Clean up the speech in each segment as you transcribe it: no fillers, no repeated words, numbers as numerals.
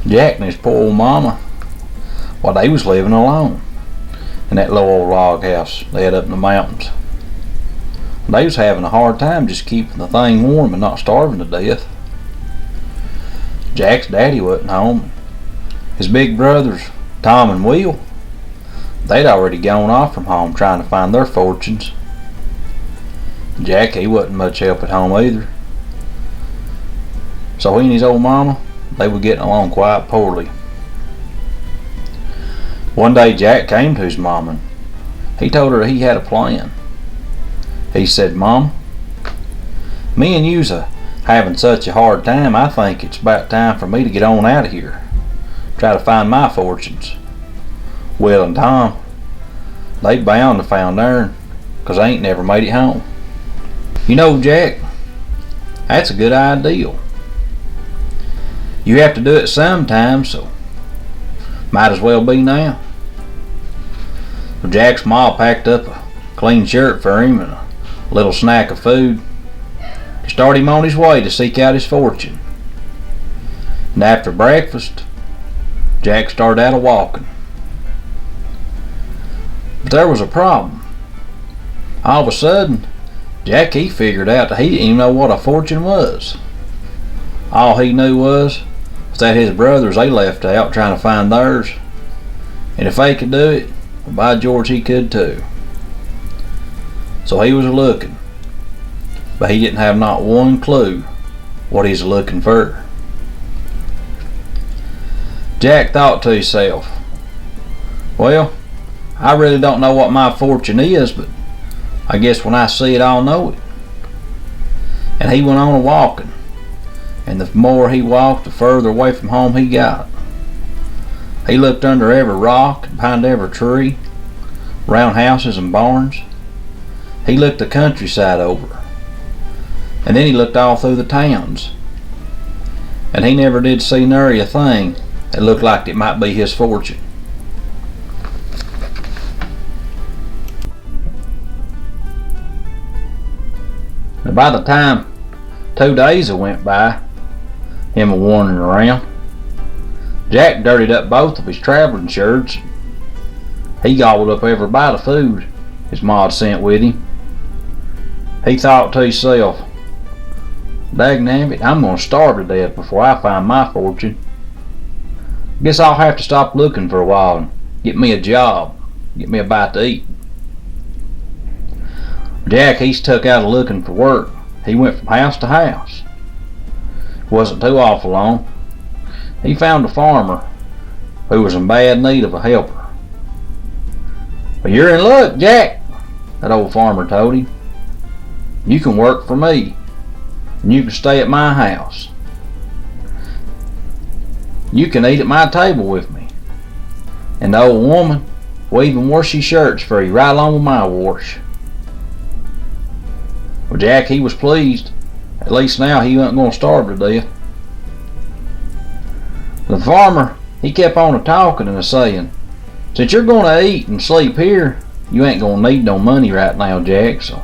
Jack and his poor old mama, well, they was living alone in that low old log house they had up in the mountains. They was having a hard time just keeping the thing warm and not starving to death. Jack's daddy wasn't home. His big brothers, Tom and Will, they'd already gone off from home trying to find their fortunes. Jack, he wasn't much help at home either. So he and his old mama, they were getting along quite poorly. One day Jack came to his mama and he told her he had a plan. He said, "Mom, me and you's having such a hard time, I think it's about time for me to get on out of here. Try to find my fortunes." Will and Tom, they bound to found theirs, 'cause they ain't never made it home. "You know, Jack, that's a good idea. You have to do it sometime, so might as well be now." So Jack's ma packed up a clean shirt for him and a little snack of food to start him on his way to seek out his fortune. And after breakfast, Jack started out a-walking. But there was a problem. All of a sudden, Jack, he figured out that he didn't even know what a fortune was. All he knew was that his brothers, they left out trying to find theirs. And if they could do it, well, by George, he could too. So he was looking, but he didn't have not one clue what he's looking for. Jack thought to himself, "Well, I really don't know what my fortune is, but I guess when I see it, I'll know it." And he went on a-walking, and the more he walked, the further away from home he got. He looked under every rock and behind every tree, round houses and barns. He looked the countryside over, and then he looked all through the towns, and he never did see nary a thing that looked like it might be his fortune. And by the time 2 days went by, him a-wandering around, Jack dirtied up both of his traveling shirts. He gobbled up every bite of food his ma had sent with him. He thought to himself, "Dagnabbit, I'm going to starve to death before I find my fortune. Guess I'll have to stop looking for a while and get me a job, get me a bite to eat." Jack, he's took out looking for work. He went from house to house. Wasn't too awful long. He found a farmer who was in bad need of a helper. "Well, you're in luck, Jack," that old farmer told him. "You can work for me, and you can stay at my house. You can eat at my table with me, and the old woman will even wash your shirts for you right along with my wash." Well, Jack, he was pleased. At least now he wasn't going to starve to death. The farmer, he kept on a-talking and a-saying, "Since you're going to eat and sleep here, you ain't going to need no money right now, Jack, so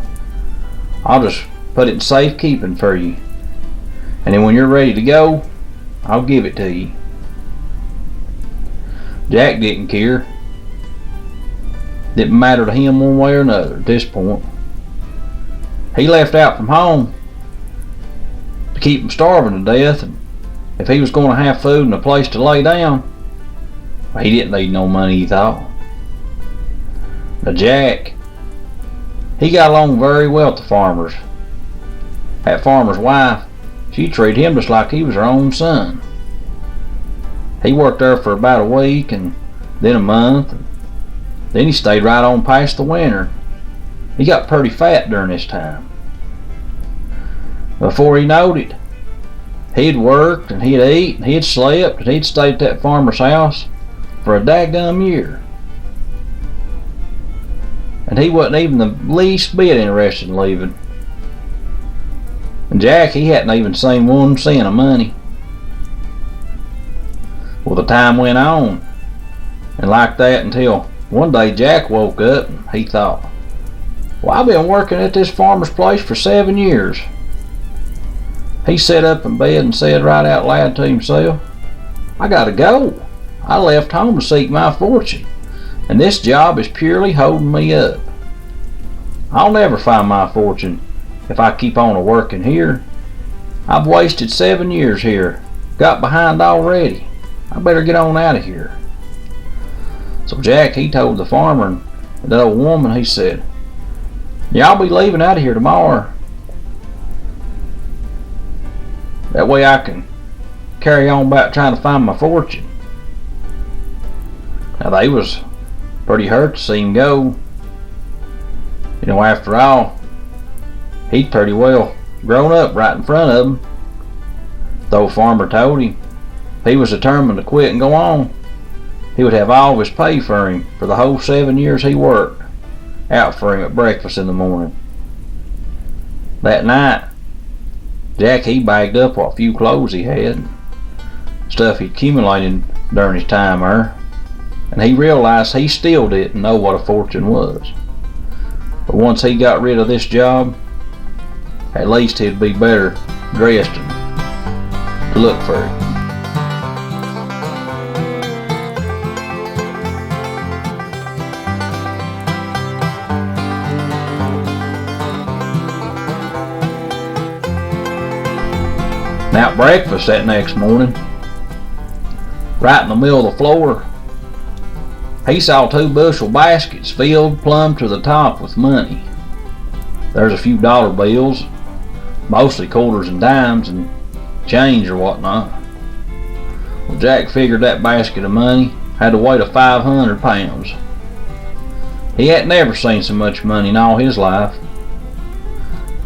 I'll just put it in safekeeping for you. And then when you're ready to go, I'll give it to you." Jack didn't care. Didn't matter to him one way or another at this point. He left out from home to keep from starving to death, and if he was going to have food and a place to lay down, well, he didn't need no money, he thought. Now Jack, he got along very well with the farmers. That farmer's wife, she treated him just like he was her own son. He worked there for about a week, and then a month, and then he stayed right on past the winter. He got pretty fat during this time. Before he knowed it, he'd worked and he'd eat and he'd slept and he'd stayed at that farmer's house for a daggum year. And he wasn't even the least bit interested in leaving. And Jack, he hadn't even seen 1 cent of money. Well, the time went on, and like that until one day Jack woke up and he thought, "Well, I've been working at this farmer's place for 7 years. He sat up in bed and said right out loud to himself, I gotta go. I left home to seek my fortune, and this job is purely holding me up. I'll never find my fortune if I keep on a-working here. I've wasted 7 years here, got behind already. I better get on out of here." So Jack, he told the farmer and that old woman, he said, "Yeah, I'll be leaving out of here tomorrow. That way I can carry on about trying to find my fortune." Now they was pretty hurt to see him go. You know, after all, he'd pretty well grown up right in front of him. The old farmer told him if he was determined to quit and go on, he would have all of his pay for him for the whole 7 years he worked out for him at breakfast in the morning. That night, Jack, he bagged up what few clothes he had, stuff he'd accumulated during his time there, and he realized he still didn't know what a fortune was. But once he got rid of this job, at least he'd be better dressed to look for it. Now at breakfast that next morning, right in the middle of the floor, he saw 2 bushel baskets filled plumb to the top with money. There's a few dollar bills, mostly quarters and dimes and change or whatnot. Well, Jack figured that basket of money had a weight of 500 pounds. He hadn't never seen so much money in all his life.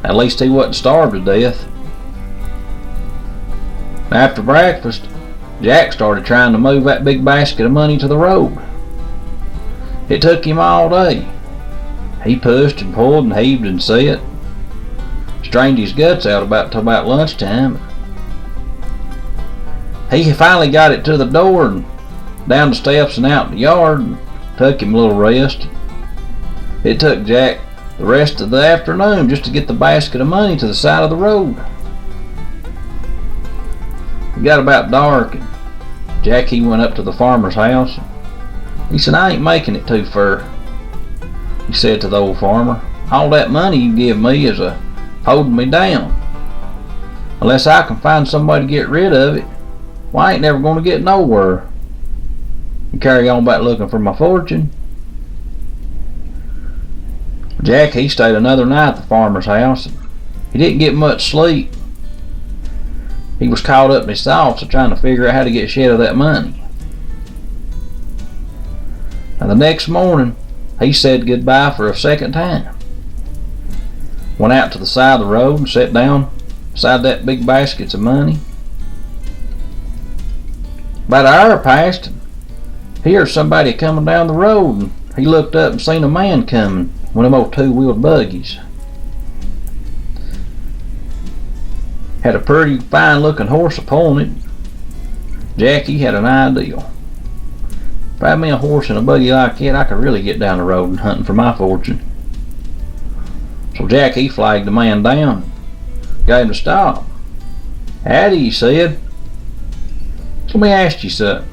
At least he wasn't starved to death. After breakfast, Jack started trying to move that big basket of money to the road. It took him all day. He pushed and pulled and heaved and set, strained his guts out till about lunchtime. He finally got it to the door and down the steps and out in the yard, and took him a little rest. It took Jack the rest of the afternoon just to get the basket of money to the side of the road. It got about dark, and Jack, he went up to the farmer's house. He said, "I ain't making it too far," he said to the old farmer. "All that money you give me is holding me down. Unless I can find somebody to get rid of it, well, I ain't never going to get nowhere and carry on back looking for my fortune." Jack, he stayed another night at the farmer's house. He didn't get much sleep. He was caught up in his thoughts of trying to figure out how to get shed of that money. Now the next morning, he said goodbye for a second time. Went out to the side of the road and sat down beside that big basket of money. About an hour passed, and he heard somebody coming down the road, and he looked up and seen a man coming, one of them old 2-wheeled buggies. Had a pretty fine looking horse upon it. Jackie had an idea. If I had me a horse and a buggy like that, I could really get down the road and hunting for my fortune. So Jack, he flagged the man down, gave him to stop. "Howdy," he said. "Let me ask you something.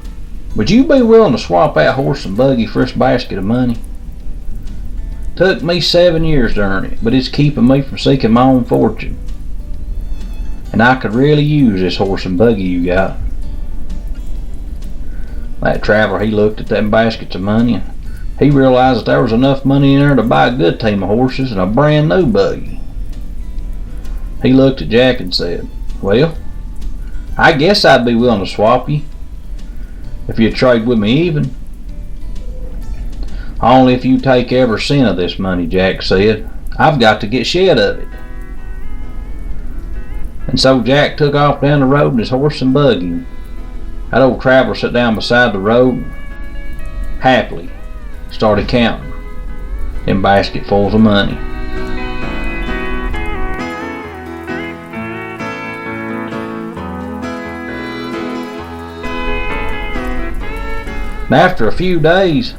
Would you be willing to swap that horse and buggy for this basket of money? Took me 7 years to earn it, but it's keeping me from seeking my own fortune. And I could really use this horse and buggy you got." That traveler, he looked at them baskets of money, and he realized that there was enough money in there to buy a good team of horses and a brand new buggy. He looked at Jack and said, "Well, I guess I'd be willing to swap you if you'd trade with me even." "Only if you take every cent of this money," Jack said. "I've got to get shed of it." And so Jack took off down the road in his horse and buggy. That old traveler sat down beside the road and happily started counting them basketfuls of money. And after a few days,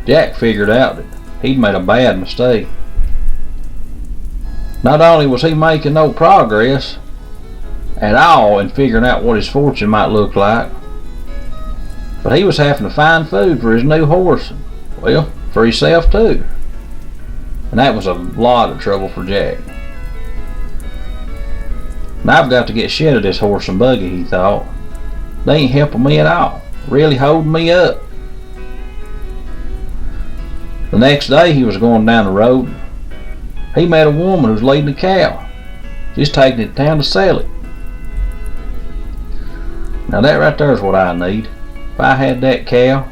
Jack figured out that he'd made a bad mistake. Not only was he making no progress at all in figuring out what his fortune might look like, But he was having to find food for his new horse, and, well, for himself too. And that was a lot of trouble for Jack. Now I've got to get shit of this horse and buggy, he thought. They ain't helping me at all, really holding me up. The next day he was going down the road. He met a woman who was leading a cow, just taking it to town to sell it. Now that right there is what I need. If I had that cow,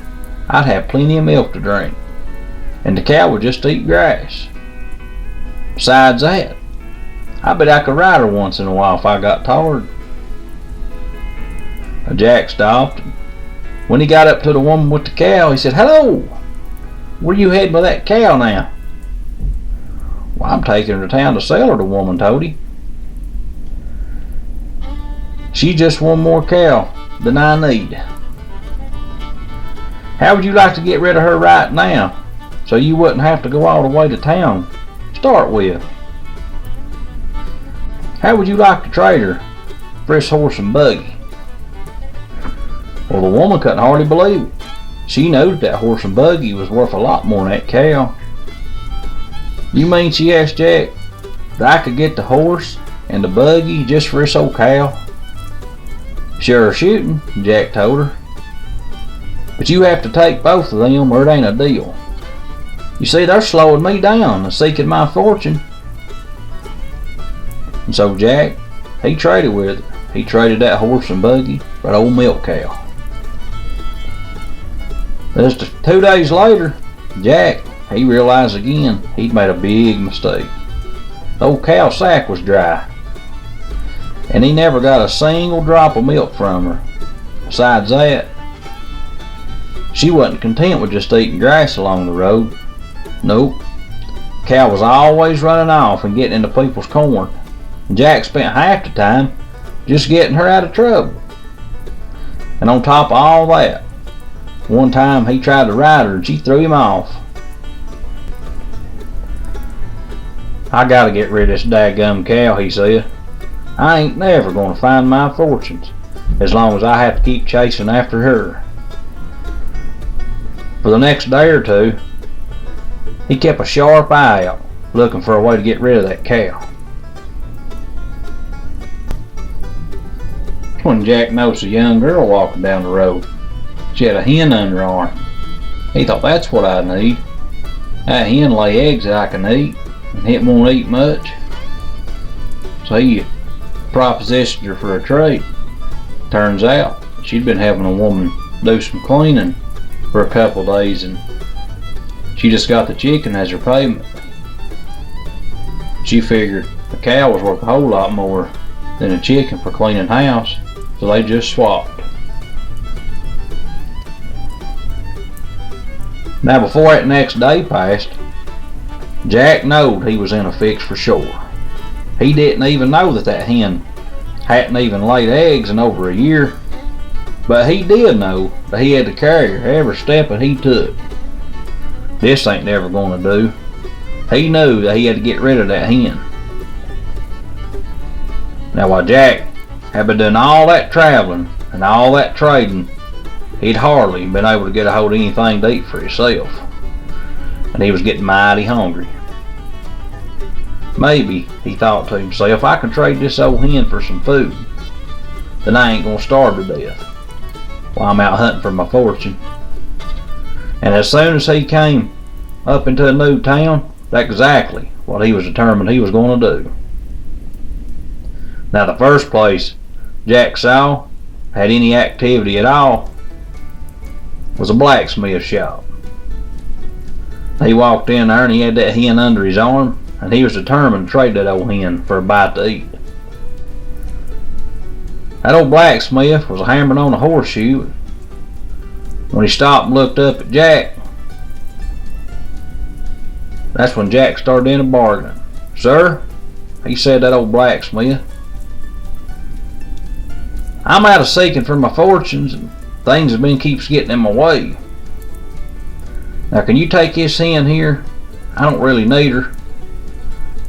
I'd have plenty of milk to drink, and the cow would just eat grass. Besides that, I bet I could ride her once in a while if I got tired. Jack stopped, and when he got up to the woman with the cow, he said, "Hello, where you heading with that cow now?" "Well, I'm taking her to town to sell her," the woman told him. "She's just one more cow than I need. How would you like to get rid of her right now, so you wouldn't have to go all the way to town to start with? How would you like to trade her for this horse and buggy?" Well, the woman couldn't hardly believe it. She knew that horse and buggy was worth a lot more than that cow. "You mean," she asked Jack, "that I could get the horse and the buggy just for this old cow?" "Sure shooting," Jack told her. "But you have to take both of them or it ain't a deal. You see, they're slowing me down and seeking my fortune." And so Jack, he traded with her. He traded that horse and buggy for that old milk cow. Just 2 days later, Jack, he realized again he'd made a big mistake. The old cow sack was dry, and he never got a single drop of milk from her. Besides that, she wasn't content with just eating grass along the road. Nope. The cow was always running off and getting into people's corn, and Jack spent half the time just getting her out of trouble. And on top of all that, one time he tried to ride her and she threw him off. "I gotta get rid of this daggum cow," he said. "I ain't never gonna find my fortunes as long as I have to keep chasing after her." For the next day or two, he kept a sharp eye out, looking for a way to get rid of that cow. When Jack noticed a young girl walking down the road, she had a hen under her arm. He thought, "That's what I need. That hen lay eggs that I can eat, and it won't eat much." So he propositioned her for a trade. Turns out she'd been having a woman do some cleaning for a couple days, and she just got the chicken as her payment. She figured the cow was worth a whole lot more than a chicken for cleaning house, so they just swapped. Now before that next day passed, Jack knowed he was in a fix for sure. He didn't even know that hen hadn't even laid eggs in over a year, but he did know that he had to carry her every step that he took. This ain't never gonna do. He knew that he had to get rid of that hen. Now while Jack had been doing all that traveling and all that trading, he'd hardly been able to get a hold of anything to eat for himself, and he was getting mighty hungry. Maybe, he thought to himself, if I can trade this old hen for some food, then I ain't gonna starve to death while I'm out hunting for my fortune. And as soon as he came up into a new town, that's exactly what he was determined he was going to do. Now the first place Jack saw had any activity at all was a blacksmith shop. He walked in there and he had that hen under his arm, and he was determined to trade that old hen for a bite to eat. That old blacksmith was hammering on a horseshoe. When he stopped and looked up at Jack, that's when Jack started in a bargaining. "Sir," he said, "that old blacksmith, I'm out of seeking for my fortunes, and things have been keeps getting in my way. Now can you take this hen here? I don't really need her,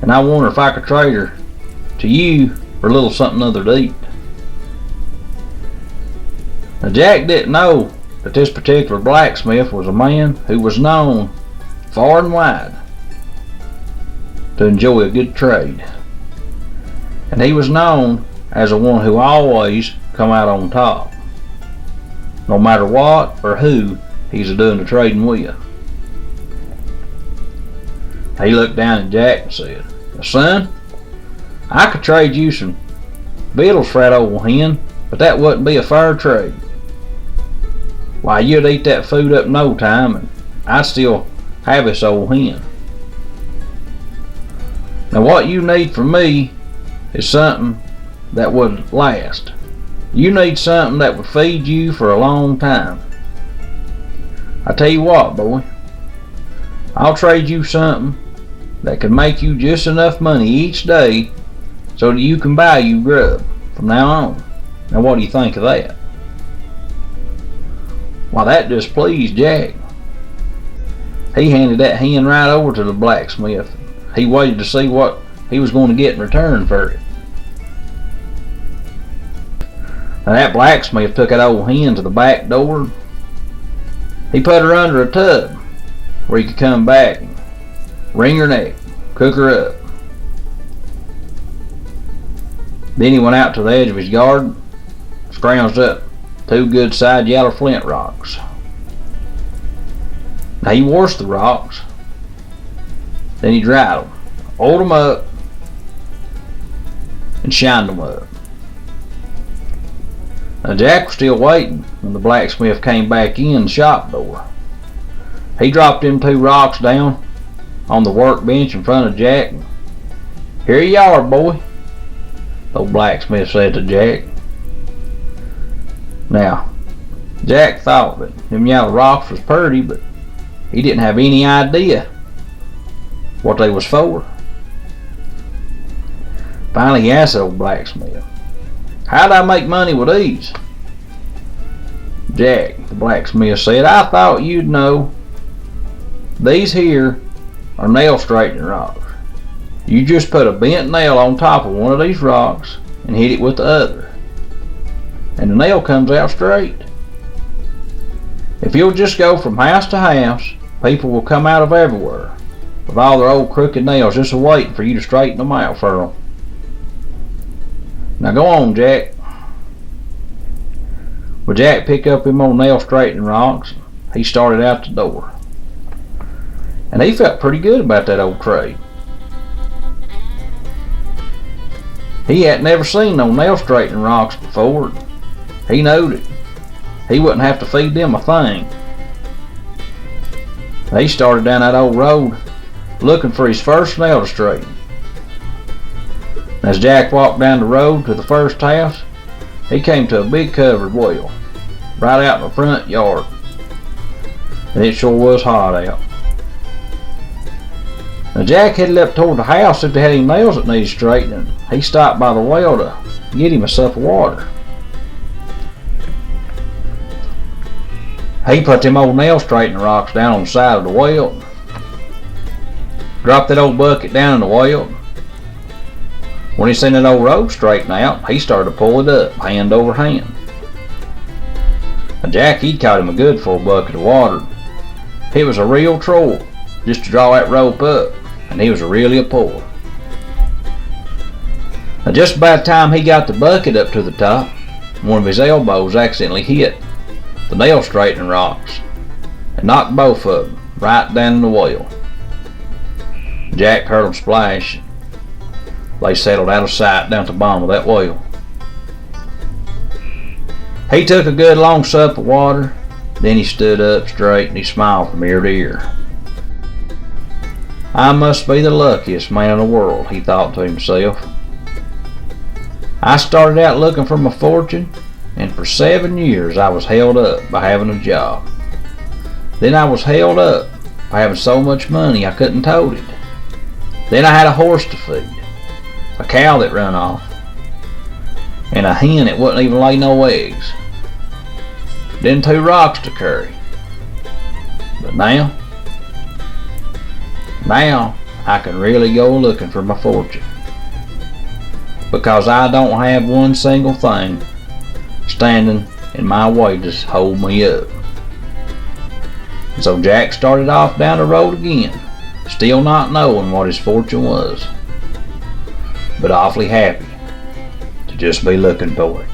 and I wonder if I could trade her to you for a little something other to eat." Now Jack didn't know that this particular blacksmith was a man who was known far and wide to enjoy a good trade. And he was known as the one who always come out on top, no matter what or who he's doing the trading with. He looked down at Jack and said, "Son, I could trade you some victuals for that old hen, but that wouldn't be a fair trade. Why, you'd eat that food up in no time, and I'd still have this old hen. Now what you need from me is something that would last. You need something that would feed you for a long time. I tell you what, boy, I'll trade you something that can make you just enough money each day so that you can buy you grub from now on. Now what do you think of that?" Well, that just pleased Jack. He handed that hen right over to the blacksmith. He waited to see what he was going to get in return for it. Now that blacksmith took that old hen to the back door. He put her under a tub where he could come back and wring her neck, cook her up. Then he went out to the edge of his garden, scrounged up 2 good side yellow flint rocks. Now he washed the rocks, then he dried them, oiled them up, and shined them up. Now Jack was still waiting when the blacksmith came back in the shop door. He dropped them 2 rocks down on the workbench in front of Jack. And, "Here you are, boy," the old blacksmith said to Jack. Now, Jack thought that them yellow rocks was purty, but he didn't have any idea what they was for. Finally, he asked the old blacksmith, "How'd I make money with these?" "Jack," the blacksmith said, "I thought you'd know. These here are nail straightening rocks. You just put a bent nail on top of one of these rocks and hit it with the other, and the nail comes out straight. If you'll just go from house to house, people will come out of everywhere with all their old crooked nails just waiting for you to straighten them out for them. Now go on, Jack." Well, Jack picked up them old nail straightening rocks. He started out the door. And he felt pretty good about that old trade. He hadn't never seen no nail straightening rocks before. He knowed it. He wouldn't have to feed them a thing. He started down that old road looking for his first nail to straighten. As Jack walked down the road to the first house, he came to a big covered well right out in the front yard. And it sure was hot out. Now Jack headed up toward the house if they had any nails that needed straightening. He stopped by the well to get him a sup of water. He put them old nail straightening rocks down on the side of the well, dropped that old bucket down in the well. When he seen that old road straighten out, he started to pull it up, hand over hand. Now Jack, he'd caught him a good full bucket of water. It was a real trouble just to draw that rope up, and he was really a puller. Now just by the time he got the bucket up to the top, one of his elbows accidentally hit the nail straightening rocks and knocked both of them right down in the well. Jack heard them splash. They settled out of sight down at the bottom of that well. He took a good long sup of water, then he stood up straight and he smiled from ear to ear. "I must be the luckiest man in the world," he thought to himself. "I started out looking for my fortune, and for 7 years I was held up by having a job. Then I was held up by having so much money I couldn't tote it. Then I had a horse to feed, a cow that run off, and a hen that wouldn't even lay no eggs. Then 2 rocks to carry. But now I can really go looking for my fortune, because I don't have one single thing standing in my way to hold me up." So Jack started off down the road again, still not knowing what his fortune was, but awfully happy to just be looking for it.